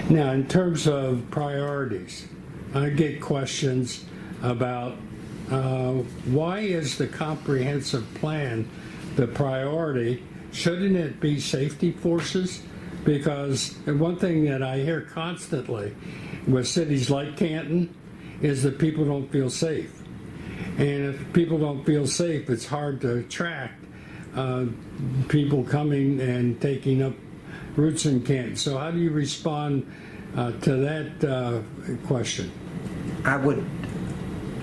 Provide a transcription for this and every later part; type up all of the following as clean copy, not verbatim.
Now, in terms of priorities, I get questions about why is the comprehensive plan the priority? Shouldn't it be safety forces? Because one thing that I hear constantly with cities like Canton is that people don't feel safe. And if people don't feel safe, it's hard to attract people coming and taking up roots in Canton. So how do you respond to that question? I would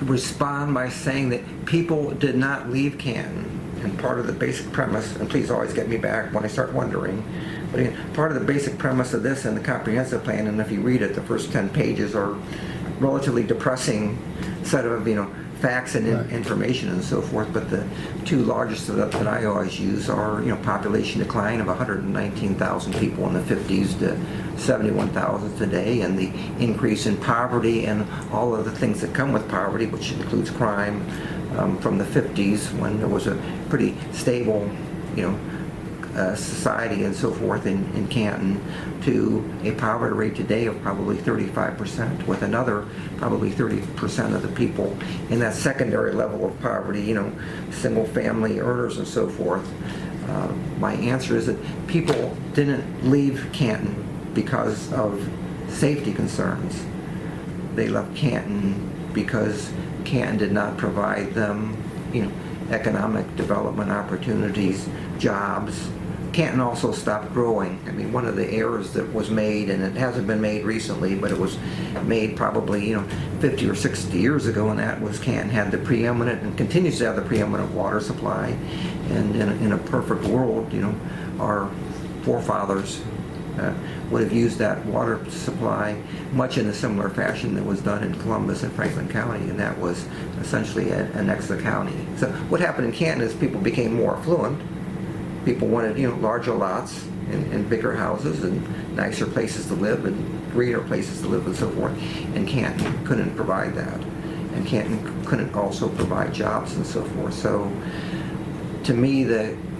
respond by saying that people did not leave Canton. And part of the basic premise, and please always get me back when I start wondering, but again, part of the basic premise of this and the comprehensive plan, and if you read it, the first 10 pages are relatively depressing set of, facts and information and so forth, but the two largest that I always use are, population decline of 119,000 people in the 50s to 71,000 today, and the increase in poverty and all of the things that come with poverty, which includes crime, from the 50s when there was a pretty stable, society and so forth in Canton, to a poverty rate today of probably 35%, with another probably 30% of the people in that secondary level of poverty, single family earners and so forth. My answer is that people didn't leave Canton because of safety concerns. They left Canton because Canton did not provide them, economic development opportunities, jobs. Canton also stopped growing. I mean, one of the errors that was made, and it hasn't been made recently, but it was made probably 50 or 60 years ago, and that was Canton had the preeminent and continues to have the preeminent water supply. And in a perfect world, our forefathers would have used that water supply much in a similar fashion that was done in Columbus and Franklin County, and that was essentially annex the county. So what happened in Canton is people became more affluent. People wanted, larger lots and bigger houses and nicer places to live and greener places to live and so forth. And Canton couldn't provide that. And Canton couldn't also provide jobs and so forth. So to me,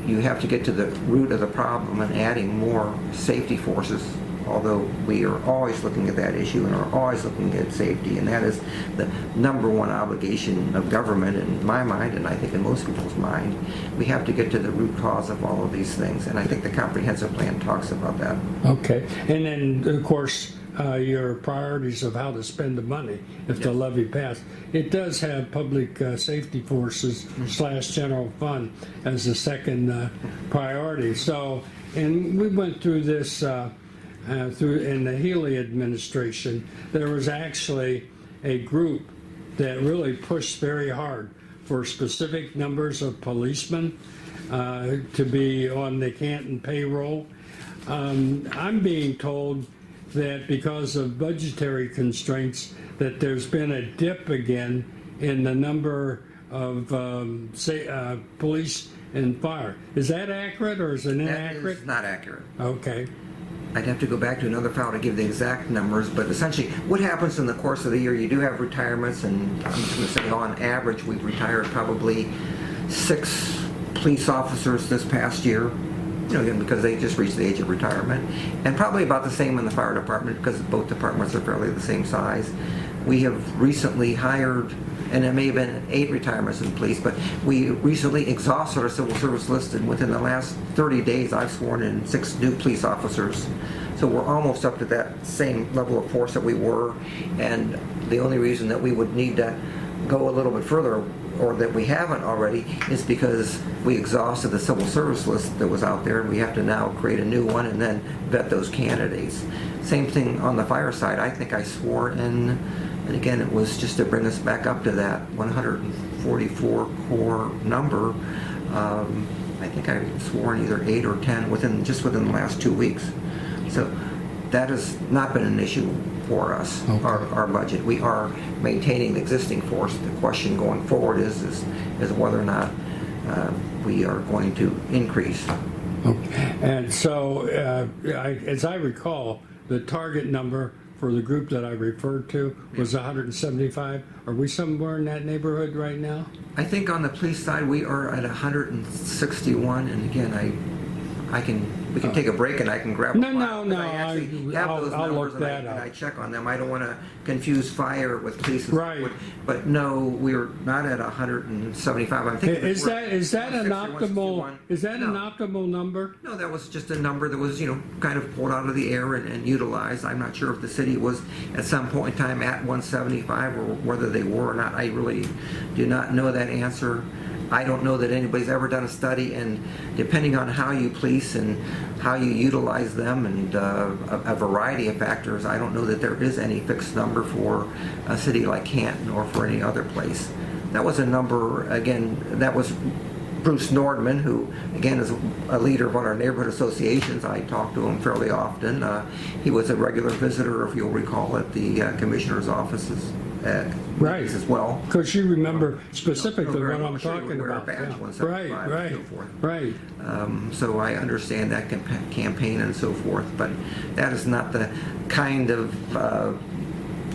you have to get to the root of the problem and adding more safety forces, although we are always looking at that issue and are always looking at safety, and that is the number one obligation of government in my mind, and I think in most people's mind. We have to get to the root cause of all of these things, and I think the comprehensive plan talks about that. Okay, and then of course your priorities of how to spend the money if the levy passed. It does have public safety forces / general fund as the second priority. So, and we went through this in the Highe administration. There was actually a group that really pushed very hard for specific numbers of policemen to be on the Canton payroll. I'm being told that because of budgetary constraints that there's been a dip again in the number of police and fire. Is that accurate or is it inaccurate? That is not accurate. Okay. I'd have to go back to another file to give the exact numbers, but essentially what happens in the course of the year, you do have retirements, and I'm just going to say on average we've retired probably 6 police officers this past year, again, because they just reached the age of retirement, and probably about the same in the fire department because both departments are fairly the same size. We have recently hired, and it may have been 8 retirements in police, but we recently exhausted our civil service list, and within the last 30 days I've sworn in 6 new police officers. So we're almost up to that same level of force that we were, and the only reason that we would need to go a little bit further, or that we haven't already, is because we exhausted the civil service list that was out there, and we have to now create a new one and then vet those candidates. Same thing on the fire side. I think I swore in, and again, it was just to bring us back up to that 144 core number. I think I swore in either 8 or 10 within the last 2 weeks. So that has not been an issue for us, okay. Our budget. We are maintaining the existing force. The question going forward is whether or not we are going to increase. Okay. And so, as I recall, the target number for the group that I referred to was 175. Are we somewhere in that neighborhood right now? I think on the police side we are at 161, and again, we can take a break and I can grab a No, file. no, But I actually have those I'll numbers look that and up. I check on them. I don't want to confuse fire with police. And Right. so forth. But no, we're not at 175. I'm thinking Is that an 160 or optimal? 161. Is that an No. optimal number? No, that was just a number that was, kind of pulled out of the air and utilized. I'm not sure if the city was at some point in time at 175 or whether they were or not. I really do not know that answer. I don't know that anybody's ever done a study, and depending on how you police and how you utilize them and a variety of factors, I don't know that there is any fixed number for a city like Canton or for any other place. That was a number, again, that was Bruce Nordman, who, again, is a leader of one of our neighborhood associations. I talk to him fairly often. He was a regular visitor, if you'll recall, at the commissioner's offices Right. as well. Because you remember specifically very what well. I'm Sure, talking wear a about. badge, Yeah. 175 Right, and so right, forth. right. So I understand that campaign and so forth, but that is not the kind of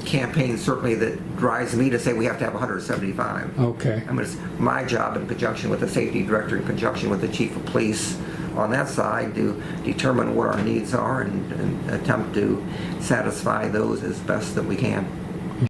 campaign certainly that drives me to say we have to have 175. Okay. I mean, it's my job in conjunction with the safety director, in conjunction with the chief of police on that side to determine what our needs are and attempt to satisfy those as best that we can.